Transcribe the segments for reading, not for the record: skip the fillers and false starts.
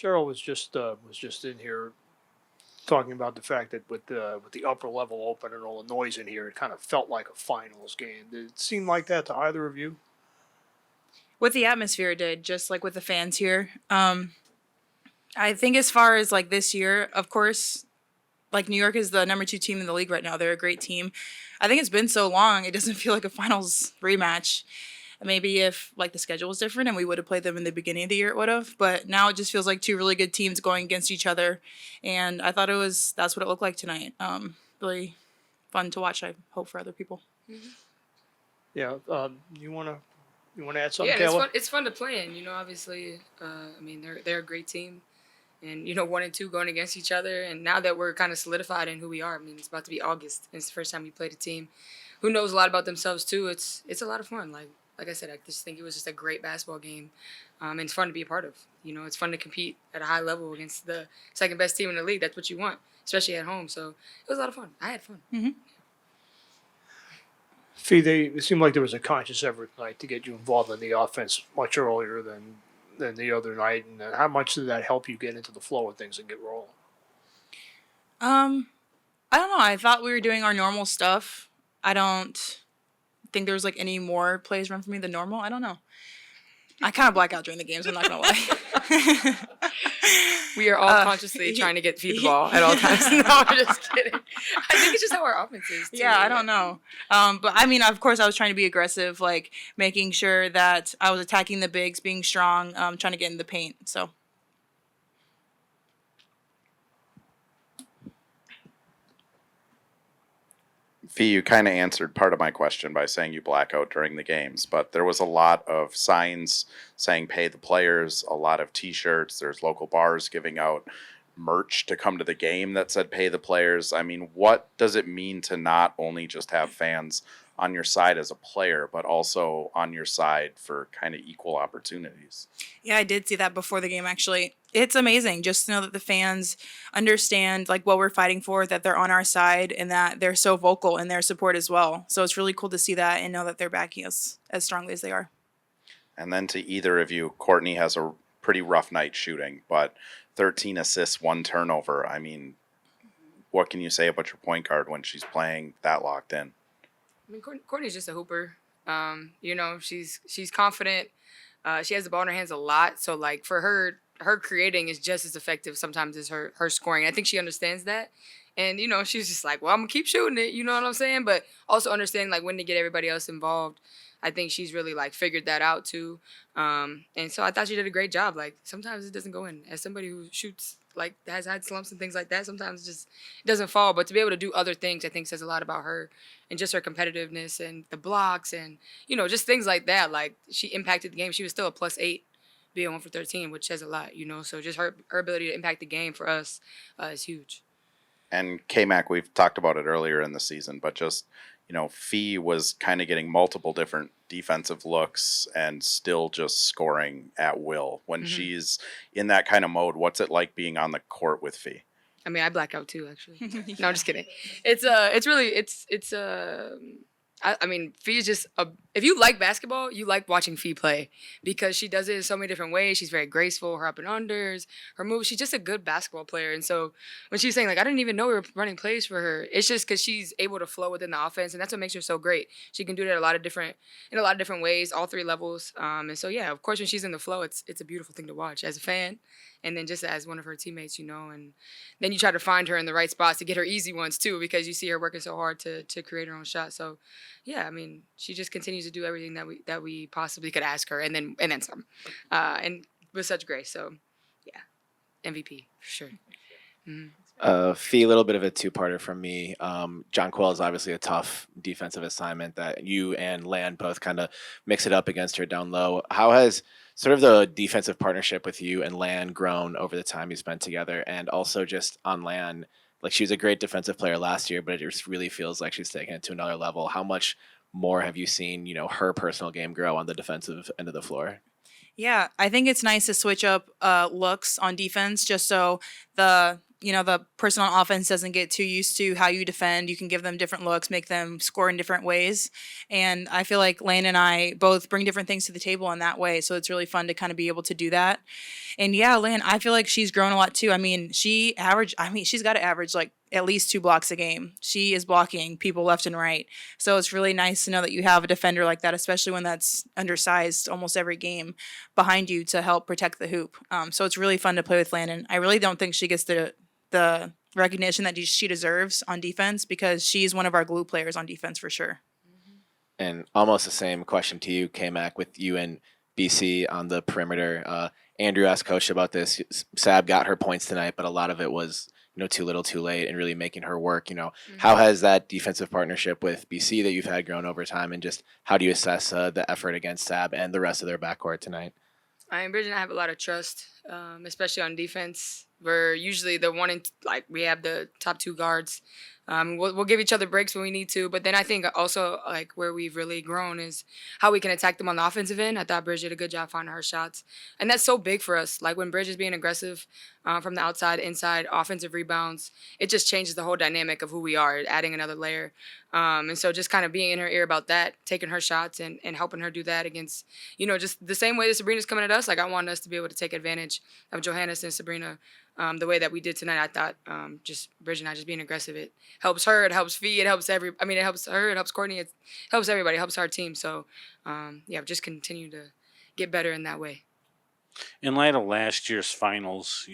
Cheryl was just in here talking about the fact that with the upper level open and all the noise in here, it kind of felt like a finals game. Did it seem like that to either of you? With the atmosphere, it did, just like with the fans here. I think as far as like this year, of course, like New York is the number 2 team in the league right now. They're a great team. I think it's been so long, it doesn't feel like a finals rematch. Maybe if like the schedule was different and we would have played them in the beginning of the year, it would have. But now it just feels like 2 really good teams going against each other, and I thought that's what it looked like tonight. Really fun to watch. I hope for other people. Mm-hmm. Yeah. You wanna add something, Yeah, Kayla? it's fun to play in. Obviously, I mean they're a great team, and 1 and 2 going against each other. And now that we're kind of solidified in who we are, I mean it's about to be August, and it's the first time we played a team who knows a lot about themselves too. It's a lot of fun. Like I said, I just think it was just a great basketball game, and it's fun to be a part of. It's fun to compete at a high level against the second best team in the league. That's what you want, especially at home. So it was a lot of fun. I had fun. Mm-hmm. Fee, it seemed like there was a conscious effort tonight to get you involved in the offense much earlier than the other night. And how much did that help you get into the flow of things and get rolling? I don't know. I thought we were doing our normal stuff. I don't think there was like any more plays run for me than normal. I don't know. I kind of black out during the games. I'm not gonna lie. We are all consciously trying to feed the ball at all times. No, I'm just kidding. I think it's just how our offense is, too. Yeah, I don't know. But I mean, of course, I was trying to be aggressive, like making sure that I was attacking the bigs, being strong, trying to get in the paint. So. Fee, you kind of answered part of my question by saying you black out during the games, but there was a lot of signs saying pay the players, a lot of T-shirts. There's local bars giving out merch to come to the game that said pay the players. I mean, what does it mean to not only just have fans on your side as a player, but also on your side for kind of equal opportunities? Yeah, I did see that before the game, actually. It's amazing just to know that the fans understand like what we're fighting for, that they're on our side, and that they're so vocal in their support as well. So it's really cool to see that and know that they're backing us as strongly as they are. And then to either of you, Courtney has a pretty rough night shooting, but 13 assists, 1 turnover. I mean, what can you say about your point guard when she's playing that locked in? I mean, Courtney's just a hooper. She's confident. She has the ball in her hands a lot. So, like, for her creating is just as effective sometimes as her scoring. I think she understands that. And, she's just like, well, I'm going to keep shooting it. You know what I'm saying? But also understanding, like, when to get everybody else involved. I think she's really, like, figured that out, too. And so I thought she did a great job. Like, sometimes it doesn't go in. As somebody who shoots, like, has had slumps and things like that, sometimes it doesn't fall. But to be able to do other things, I think says a lot about her and just her competitiveness and the blocks and, just things like that. Like, she impacted the game. She was still a +8 being 1 for 13, which says a lot, So just her ability to impact the game for us is huge. And K-Mac, we've talked about it earlier in the season, but just, Fee was kind of getting multiple different defensive looks and still just scoring at will. When she's in that kind of mode, what's it like being on the court with Fee? I mean, I black out too, actually. No, I'm just kidding. I mean, Fee is just if you like basketball, you like watching Fee play because she does it in so many different ways. She's very graceful, her up and unders, her moves. She's just a good basketball player. And so when she's saying, like, I didn't even know we were running plays for her, it's just because she's able to flow within the offense, and that's what makes her so great. She can do that in a lot of different ways, all 3 levels. And so, yeah, of course, when she's in the flow, it's a beautiful thing to watch as a fan. And then just as one of her teammates, and then you try to find her in the right spots to get her easy ones too, because you see her working so hard to create her own shot. So, yeah, I mean, she just continues to do everything that we possibly could ask her, and then some, and with such grace. So, yeah, MVP for sure. Mm-hmm. Fee, a little bit of a 2-parter from me. John Quill is obviously a tough defensive assignment that you and Lan both kind of mix it up against her down low. How has sort of the defensive partnership with you and Lan grown over the time you spent together? And also just on Lan, like, she was a great defensive player last year, but it just really feels like she's taking it to another level. How much more have you seen, her personal game grow on the defensive end of the floor? Yeah, I think it's nice to switch up looks on defense just so the the person on offense doesn't get too used to how you defend. You can give them different looks, make them score in different ways. And I feel like Lane and I both bring different things to the table in that way. So it's really fun to kind of be able to do that. And yeah, Lane, I feel like she's grown a lot too. I mean, she's got to average like at least 2 blocks a game. She is blocking people left and right. So it's really nice to know that you have a defender like that, especially when that's undersized almost every game behind you to help protect the hoop. So it's really fun to play with Landon. I really don't think she gets the recognition that she deserves on defense because she's one of our glue players on defense for sure. And almost the same question to you, K-Mac, with you and BC on the perimeter. Andrew asked Coach about this. Sab got her points tonight, but a lot of it was too little, too late, and really making her work. How has that defensive partnership with BC that you've had grown over time, and just how do you assess the effort against Sab and the rest of their backcourt tonight? Bridge and I have a lot of trust, especially on defense. We're usually the one in, we have the top 2 guards. We'll give each other breaks when we need to, but then I think also where we've really grown is how we can attack them on the offensive end. I thought Bridge did a good job finding her shots, and that's so big for us. Like when Bridge is being aggressive from the outside, inside, offensive rebounds, it just changes the whole dynamic of who we are, adding another layer. And so just kind of being in her ear about that, taking her shots and helping her do that against, just the same way that Sabrina's coming at us. Like I want us to be able to take advantage of Johannes and Sabrina the way that we did tonight. I thought just Bridge and I just being aggressive, it helps her, it helps Fee, it helps it helps her, it helps Courtney, it helps everybody, it helps our team. So just continue to get better in that way. In light of last year's finals,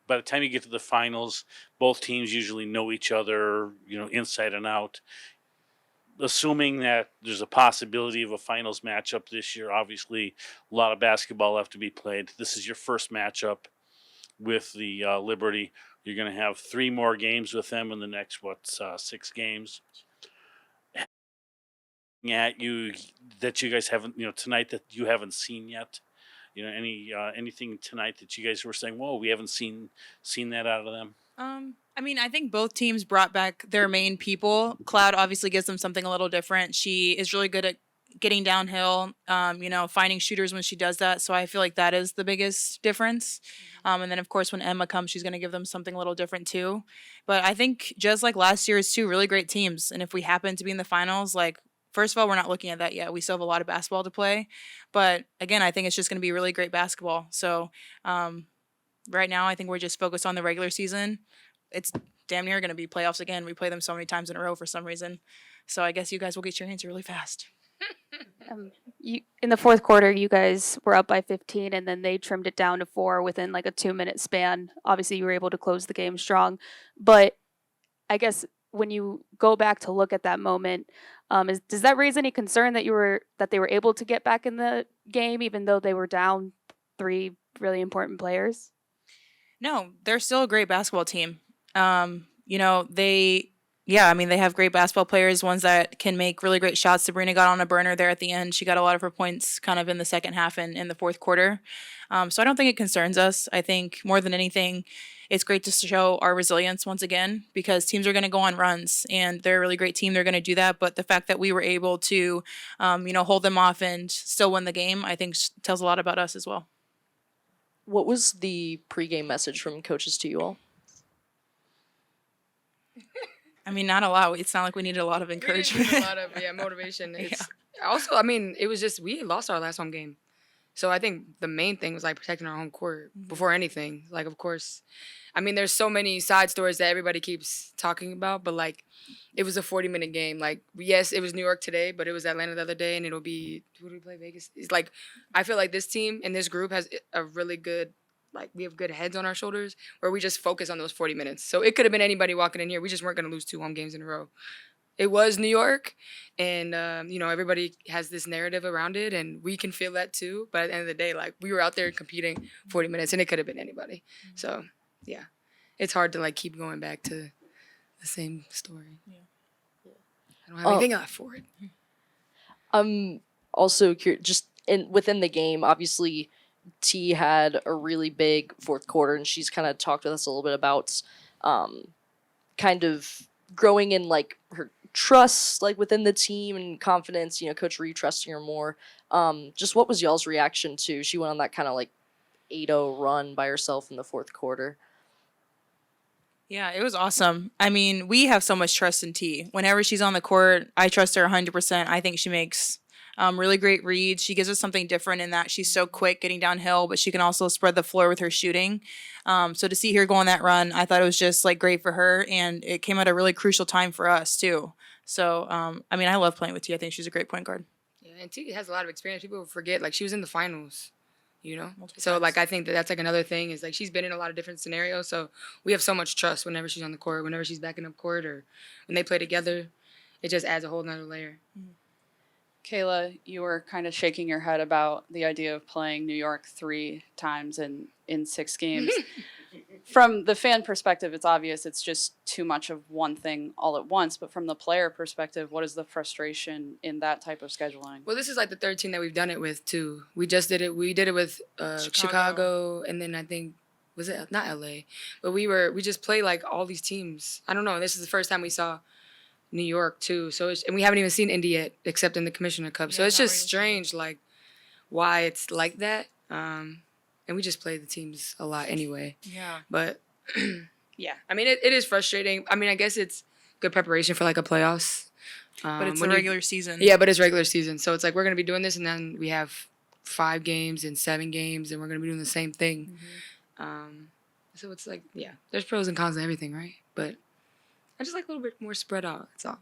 by the time you get to the finals, both teams usually know each other, inside and out. Assuming that there's a possibility of a finals matchup this year, obviously a lot of basketball left to be played. This is your first matchup with the Liberty. You're going to have 3 more games with them in the next 6 games. At you that you guys haven't tonight that you haven't seen yet. Anything tonight that you guys were saying, whoa, we haven't seen that out of them. I think both teams brought back their main people. Cloud obviously gives them something a little different. She is really good at getting downhill, finding shooters when she does that. So I feel like that is the biggest difference. And then, of course, when Emma comes, she's going to give them something a little different too. But I think just like last year's 2 really great teams. And if we happen to be in the finals, first of all, we're not looking at that yet. We still have a lot of basketball to play. But again, I think it's just going to be really great basketball. So right now, I think we're just focused on the regular season. It's damn near going to be playoffs again. We play them so many times in a row for some reason. So I guess you guys will get your answer really fast. In the fourth quarter, you guys were up by 15, and then they trimmed it down to 4 within a 2-minute span. Obviously, you were able to close the game strong. But I guess when you go back to look at that moment, does that raise any concern that they were able to get back in the game, even though they were down 3 really important players? No, they're still a great basketball team. They have great basketball players, ones that can make really great shots. Sabrina got on a burner there at the end. She got a lot of her points kind of in the second half and in the fourth quarter. So I don't think it concerns us. I think more than anything, it's great to show our resilience once again because teams are going to go on runs and they're a really great team. They're going to do that. But the fact that we were able to, hold them off and still win the game, I think tells a lot about us as well. What was the pregame message from coaches to you all? Not a lot. It's not like we needed a lot of encouragement. We didn't need a lot of motivation. Also, it was just we lost our last home game. So I think the main thing was protecting our home court before anything. Of course, there's so many side stories that everybody keeps talking about, but it was a 40-minute game. Yes, it was New York today, but it was Atlanta the other day, and it'll be, who do we play, Vegas? It's I feel like this team and this group has a really good, we have good heads on our shoulders where we just focus on those 40 minutes. So it could have been anybody walking in here. We just weren't going to lose 2 home games in a row. It was New York, and, everybody has this narrative around it, and we can feel that too. But at the end of the day, we were out there competing 40 minutes, and it could have been anybody. So, yeah, it's hard to, keep going back to the same story. Yeah. I don't have anything left for it. I'm also curious, just within the game, obviously, T had a really big fourth quarter, and she's kind of talked with us a little bit about kind of growing in, her trust within the team and confidence, Coach Reed trusting her more. Just what was y'all's reaction to she went on that kind of 8-0 run by herself in the fourth quarter? Yeah, it was awesome. I mean, we have so much trust in T. Whenever she's on the court, I trust her 100%. I think she makes really great reads. She gives us something different in that she's so quick getting downhill, but she can also spread the floor with her shooting. So to see her go on that run, I thought it was just like great for her, and it came at a really crucial time for us too. So I mean, I love playing with T. I think she's a great point guard. Yeah, and T has a lot of experience. People forget, like, she was in the finals, Multiple So, times. like, I think that's, like, another thing is, like, she's been in a lot of different scenarios. So we have so much trust whenever she's on the court, whenever she's backing up court, or when they play together. It just adds a whole nother layer. Kayla, you were kind of shaking your head about the idea of playing New York 3 times in 6 games. From the fan perspective, it's obvious it's just too much of one thing all at once. But from the player perspective, what is the frustration in that type of scheduling? Well, this is like the third team that we've done it with too. We just did it. We did it with Chicago, and then I think was it not LA, but we just played like all these teams. I don't know. This is the first time we saw New York too. So and we haven't even seen Indy yet, except in the Commissioner Cup. So Yeah, it's not just really. strange, like why it's like that. And we just play the teams a lot anyway. Yeah. But yeah, I mean it is frustrating. I mean I guess it's good preparation for like a playoffs. But it's the when you- regular season. Yeah, but it's regular season. So it's like we're going to be doing this, and then we have 5 games and 7 games, and we're going to be doing the same thing. So it's like, yeah, there's pros and cons to everything, right? But I just like a little bit more spread out. That's all.